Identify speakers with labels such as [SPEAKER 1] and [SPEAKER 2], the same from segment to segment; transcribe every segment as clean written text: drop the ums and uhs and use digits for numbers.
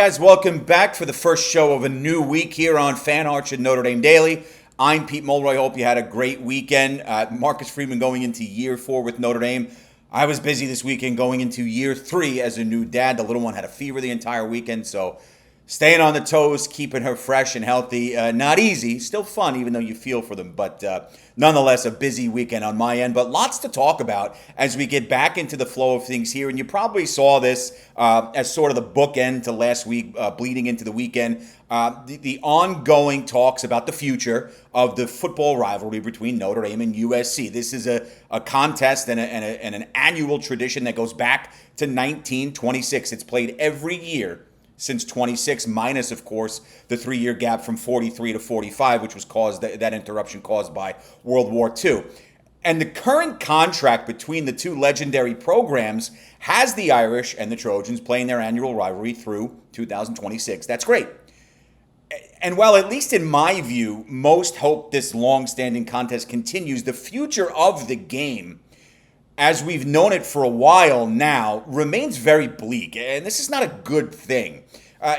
[SPEAKER 1] Guys, welcome back for the first show of a new week here on Fan Arch and Notre Dame Daily. I'm Pete Mulroy. Hope you had a great weekend. Marcus Freeman going into year 4 with Notre Dame. I was busy this weekend going into year 3 as a new dad. The little one had a fever the entire weekend, so staying on the toes, keeping her fresh and healthy. Not easy, still fun, even though you feel for them. But nonetheless, a busy weekend on my end. But lots to talk about as we get back into the flow of things here. And you probably saw this as sort of the bookend to last week, bleeding into the weekend. The ongoing talks about the future of the football rivalry between Notre Dame and USC. This is a contest and an annual tradition that goes back to 1926. It's played every year since 26, minus, of course, the 3-year gap from 43 to 45, which was caused, that interruption caused by World War II. And the current contract between the two legendary programs has the Irish and the Trojans playing their annual rivalry through 2026. That's great. And while, at least in my view, most hope this long-standing contest continues, the future of the game, as we've known it for a while now, remains very bleak. And this is not a good thing.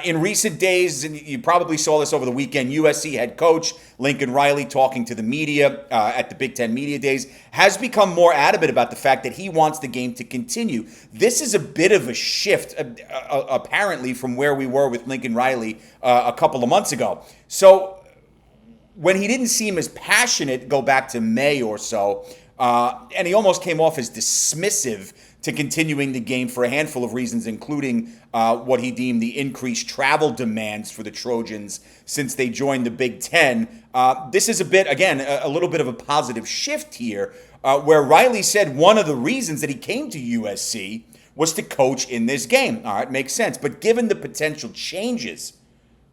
[SPEAKER 1] In recent days, and you probably saw this over the weekend, USC head coach Lincoln Riley, talking to the media at the Big Ten Media Days, has become more adamant about the fact that he wants the game to continue. This is a bit of a shift, apparently, from where we were with Lincoln Riley a couple of months ago. So when he didn't seem as passionate, go back to May or so, and he almost came off as dismissive to continuing the game for a handful of reasons, including what he deemed the increased travel demands for the Trojans since they joined the Big Ten. This is a bit, again, a little bit of a positive shift here, where Riley said one of the reasons that he came to USC was to coach in this game. All right, makes sense. But given the potential changes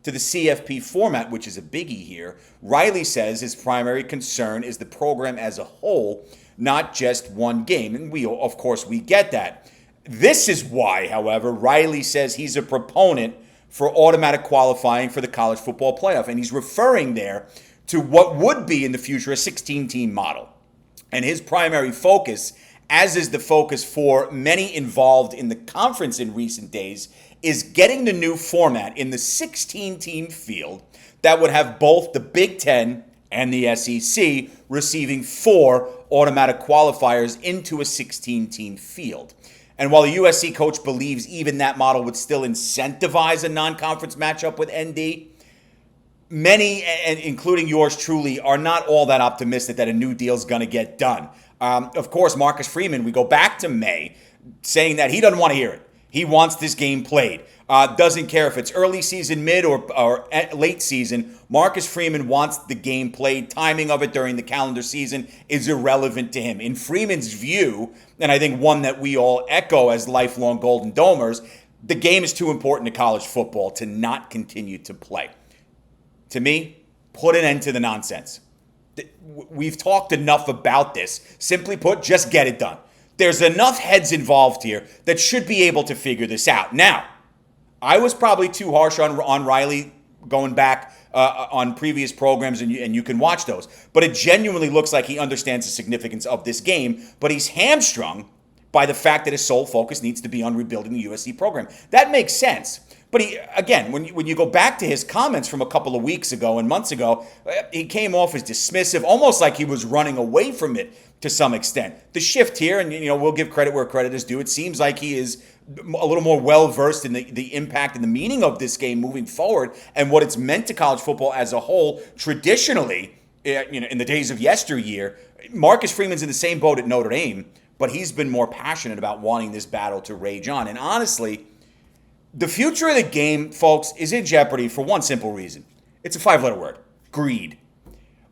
[SPEAKER 1] to the CFP format, which is a biggie here, Riley says his primary concern is the program as a whole, not just one game. And of course, we get that. This is why, however, Riley says he's a proponent for automatic qualifying for the college football playoff. And he's referring there to what would be in the future a 16-team model. And his primary focus, as is the focus for many involved in the conference in recent days, is getting the new format in the 16-team field that would have both the Big Ten and the SEC receiving 4 automatic qualifiers into a 16-team field. And while the USC coach believes even that model would still incentivize a non-conference matchup with ND, many, and including yours truly, are not all that optimistic that a new deal is going to get done. Of course, Marcus Freeman, we go back to May, saying that he doesn't want to hear it. He wants this game played. Doesn't care if it's early season, mid, or late season. Marcus Freeman wants the game played. Timing of it during the calendar season is irrelevant to him. In Freeman's view, and I think one that we all echo as lifelong Golden Domers, the game is too important to college football to not continue to play. To me, put an end to the nonsense. We've talked enough about this. Simply put, just get it done. There's enough heads involved here that should be able to figure this out. Now, I was probably too harsh on Riley going back on previous programs, and you can watch those. But it genuinely looks like he understands the significance of this game, but he's hamstrung by the fact that his sole focus needs to be on rebuilding the USC program. That makes sense. But again, when you go back to his comments from a couple of weeks ago and months ago, he came off as dismissive, almost like he was running away from it to some extent. The shift here, and we'll give credit where credit is due, it seems like he is a little more well-versed in the impact and the meaning of this game moving forward and what it's meant to college football as a whole. Traditionally, in the days of yesteryear, Marcus Freeman's in the same boat at Notre Dame, but he's been more passionate about wanting this battle to rage on. And honestly, the future of the game, folks, is in jeopardy for one simple reason. It's a 5-letter word: greed.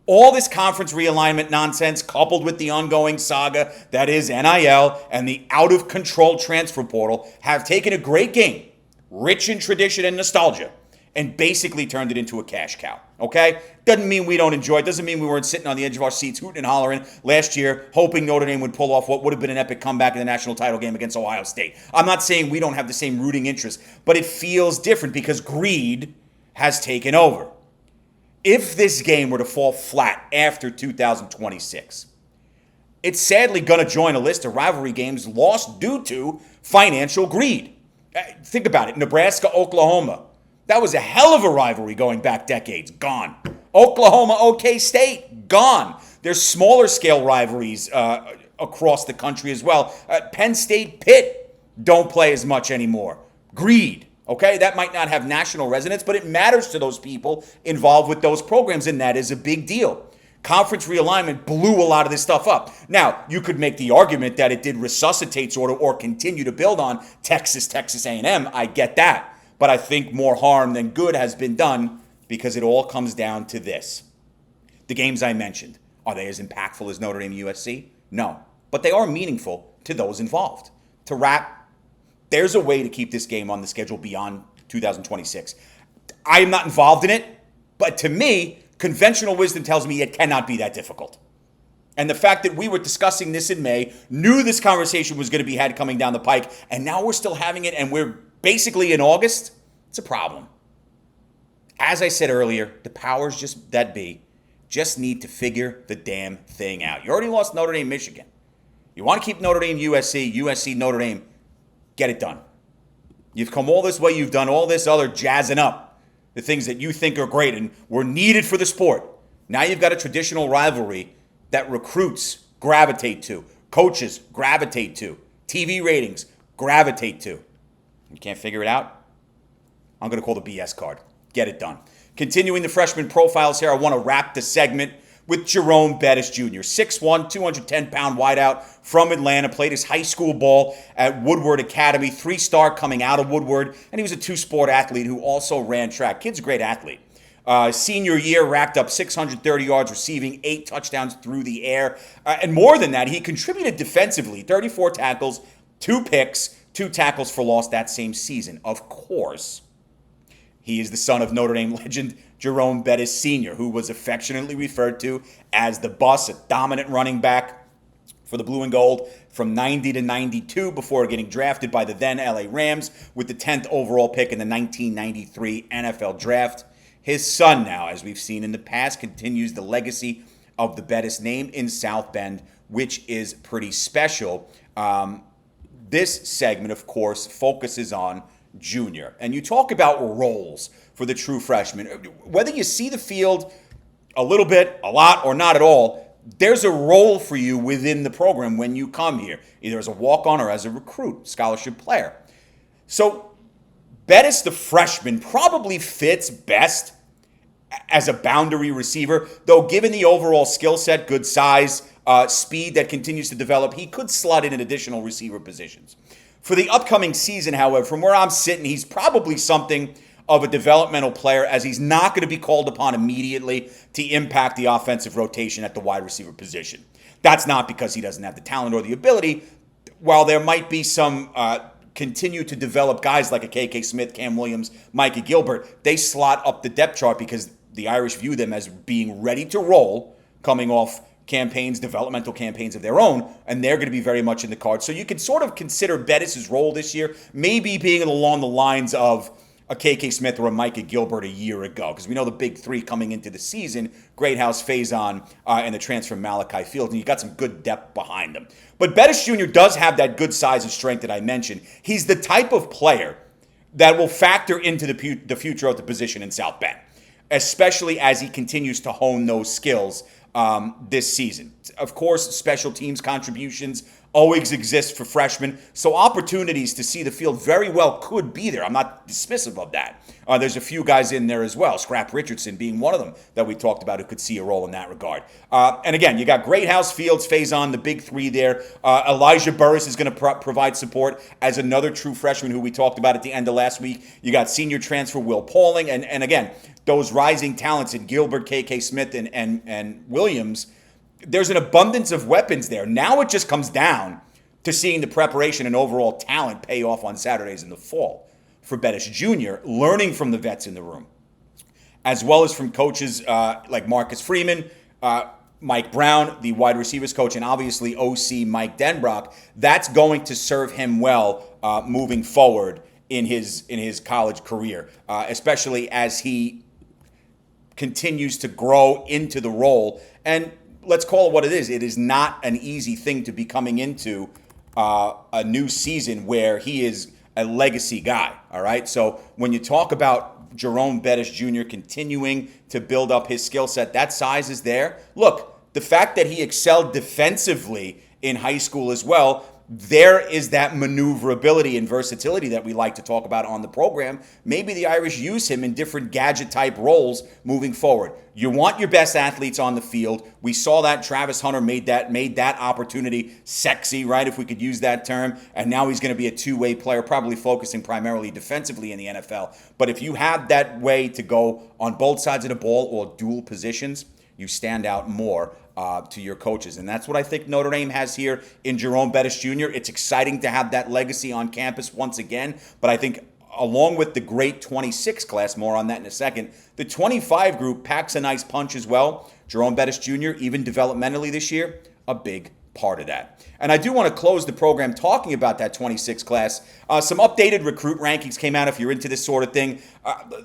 [SPEAKER 1] All this conference realignment nonsense, coupled with the ongoing saga that is NIL and the out-of-control transfer portal, have taken a great game, rich in tradition and nostalgia, and basically turned it into a cash cow, okay? Doesn't mean we don't enjoy it. Doesn't mean we weren't sitting on the edge of our seats hooting and hollering last year, hoping Notre Dame would pull off what would have been an epic comeback in the national title game against Ohio State. I'm not saying we don't have the same rooting interest, but it feels different because greed has taken over. If this game were to fall flat after 2026, it's sadly going to join a list of rivalry games lost due to financial greed. Think about it. Nebraska, Oklahoma, That was a hell of a rivalry going back decades. Gone. Oklahoma, OK State, gone. There's smaller scale rivalries across the country as well. Penn State, Pitt don't play as much anymore. Greed. Okay, that might not have national resonance, but it matters to those people involved with those programs, and that is a big deal. Conference realignment blew a lot of this stuff up. Now, you could make the argument that it did resuscitate sort of or continue to build on Texas A&M. I get that. But I think more harm than good has been done because it all comes down to this. The games I mentioned, are they as impactful as Notre Dame USC? No. But they are meaningful to those involved. To wrap, there's a way to keep this game on the schedule beyond 2026. I am not involved in it, but to me, conventional wisdom tells me it cannot be that difficult. And the fact that we were discussing this in May, knew this conversation was going to be had coming down the pike, and now we're still having it, and we're basically in August, it's a problem. As I said earlier, the powers that be just need to figure the damn thing out. You already lost Notre Dame, Michigan. You want to keep Notre Dame, USC, Notre Dame, get it done. You've come all this way. You've done all this other jazzing up, the things that you think are great and were needed for the sport. Now you've got a traditional rivalry that recruits gravitate to, coaches gravitate to, TV ratings gravitate to. You can't figure it out? I'm going to call the BS card. Get it done. Continuing the freshman profiles here, I want to wrap the segment with Jerome Bettis Jr., 6'1", 210-pound wideout from Atlanta, played his high school ball at Woodward Academy, 3-star coming out of Woodward, and he was a 2-sport athlete who also ran track. Kid's a great athlete. Senior year, racked up 630 yards receiving, 8 touchdowns through the air. And more than that, he contributed defensively, 34 tackles, 2 picks, 2 tackles for loss that same season. Of course, he is the son of Notre Dame legend Jerome Bettis Sr., who was affectionately referred to as the Bus, a dominant running back for the Blue and Gold from 90 to 92 before getting drafted by the then LA Rams with the 10th overall pick in the 1993 NFL Draft. His son now, as we've seen in the past, continues the legacy of the Bettis name in South Bend, which is pretty special. This segment, of course, focuses on Junior. And you talk about roles for the true freshman. Whether you see the field a little bit, a lot, or not at all, there's a role for you within the program when you come here, either as a walk-on or as a recruit, scholarship player. So Bettis, the freshman, probably fits best as a boundary receiver, though given the overall skill set, good size, speed that continues to develop, he could slot in additional receiver positions. For the upcoming season, however, from where I'm sitting, he's probably something of a developmental player, as he's not going to be called upon immediately to impact the offensive rotation at the wide receiver position. That's not because he doesn't have the talent or the ability. While there might be some continue to develop guys like a KK Smith, Cam Williams, Micah Gilbert, they slot up the depth chart because the Irish view them as being ready to roll coming off campaigns, developmental campaigns of their own, and they're going to be very much in the cards. So you could sort of consider Bettis' role this year maybe being along the lines of a KK Smith or a Micah Gilbert a year ago, because we know the big three coming into the season, Greathouse, Faison, and the transfer Malachi Fields, and you got some good depth behind them. But Bettis Jr. does have that good size and strength that I mentioned. He's the type of player that will factor into the future of the position in South Bend, especially as he continues to hone those skills this season. Of course, special teams contributions always exist for freshmen, so opportunities to see the field very well could be there. I'm not dismissive of that. There's a few guys in there as well, Scrap Richardson being one of them that we talked about who could see a role in that regard. And again, you got Greathouse, Fields, Faison, the big three there. Elijah Burris is going to provide support as another true freshman who we talked about at the end of last week. You got senior transfer Will Pauling, and again, those rising talents in Gilbert, KK Smith, and Williams. There's an abundance of weapons there. Now it just comes down to seeing the preparation and overall talent pay off on Saturdays in the fall for Bettis Jr., learning from the vets in the room, as well as from coaches like Marcus Freeman, Mike Brown, the wide receivers coach, and obviously OC Mike Denbrock. That's going to serve him well moving forward in his college career, especially as he continues to grow into the role. And let's call it what it is. It is not an easy thing to be coming into a new season where he is a legacy guy, all right? So when you talk about Jerome Bettis Jr. continuing to build up his skill set. That size is there. Look, the fact that he excelled defensively in high school as well, there is that maneuverability and versatility that we like to talk about on the program. Maybe the Irish use him in different gadget-type roles moving forward. You want your best athletes on the field. We saw that Travis Hunter made that opportunity sexy, right, if we could use that term. And now he's going to be a two-way player, probably focusing primarily defensively in the NFL. But if you have that way to go on both sides of the ball or dual positions, you stand out more to your coaches. And that's what I think Notre Dame has here in Jerome Bettis Jr. It's exciting to have that legacy on campus once again. But I think along with the great 26 class, more on that in a second, the 25 group packs a nice punch as well. Jerome Bettis Jr., even developmentally this year, a big part of that. And I do want to close the program talking about that 26 class. Some updated recruit rankings came out if you're into this sort of thing.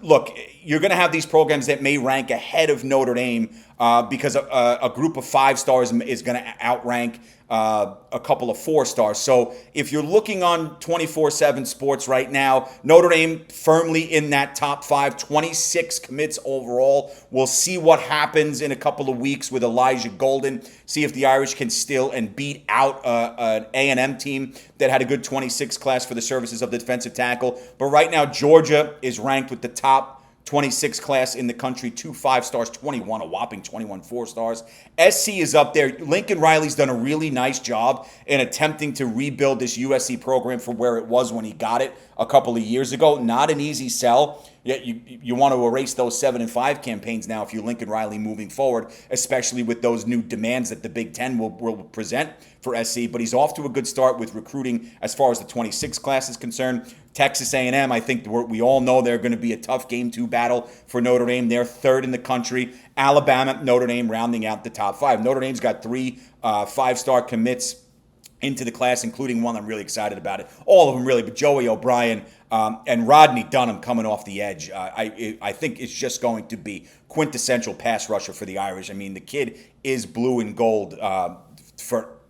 [SPEAKER 1] Look, you're going to have these programs that may rank ahead of Notre Dame because a group of 5 stars is going to outrank a couple of 4 stars. So if you're looking on 24/7 Sports right now, Notre Dame firmly in that top 5, 26 commits overall. We'll see what happens in a couple of weeks with Elijah Golden, see if the Irish can still and beat out an A&M team that had a good 26 class for the services of the defensive tackle. But right now, Georgia is ranked with the top 26 class in the country, 2 5 stars, 21, a whopping 21 4 stars. SC is up there. Lincoln Riley's done a really nice job in attempting to rebuild this USC program from where it was when he got it a couple of years ago. Not an easy sell. Yet you want to erase those 7-5 campaigns now if you're Lincoln Riley moving forward, especially with those new demands that the Big Ten will present for SC. But he's off to a good start with recruiting as far as the 26 class is concerned. Texas A&M, I think we all know they're going to be a tough Game 2 battle for Notre Dame. They're 3rd in the country. Alabama, Notre Dame rounding out the top 5. Notre Dame's got 3 5-star commits into the class, including one I'm really excited about it. All of them really, but Joey O'Brien and Rodney Dunham coming off the edge. I think it's just going to be quintessential pass rusher for the Irish. I mean, the kid is blue and gold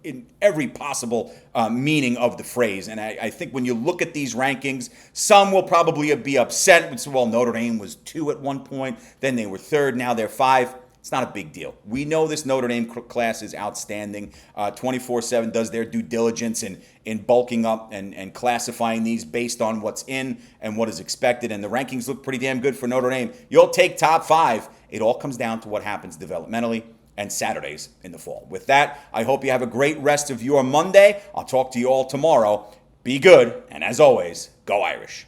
[SPEAKER 1] in every possible meaning of the phrase. And I think when you look at these rankings, some will probably be upset. Well, Notre Dame was 2 at one point, then they were 3rd, now they're 5. It's not a big deal. We know this Notre Dame class is outstanding. 24/7 does their due diligence in bulking up and classifying these based on what's in and what is expected. And the rankings look pretty damn good for Notre Dame. You'll take top 5. It all comes down to what happens developmentally and Saturdays in the fall. With that, I hope you have a great rest of your Monday. I'll talk to you all tomorrow. Be good, and as always, go Irish.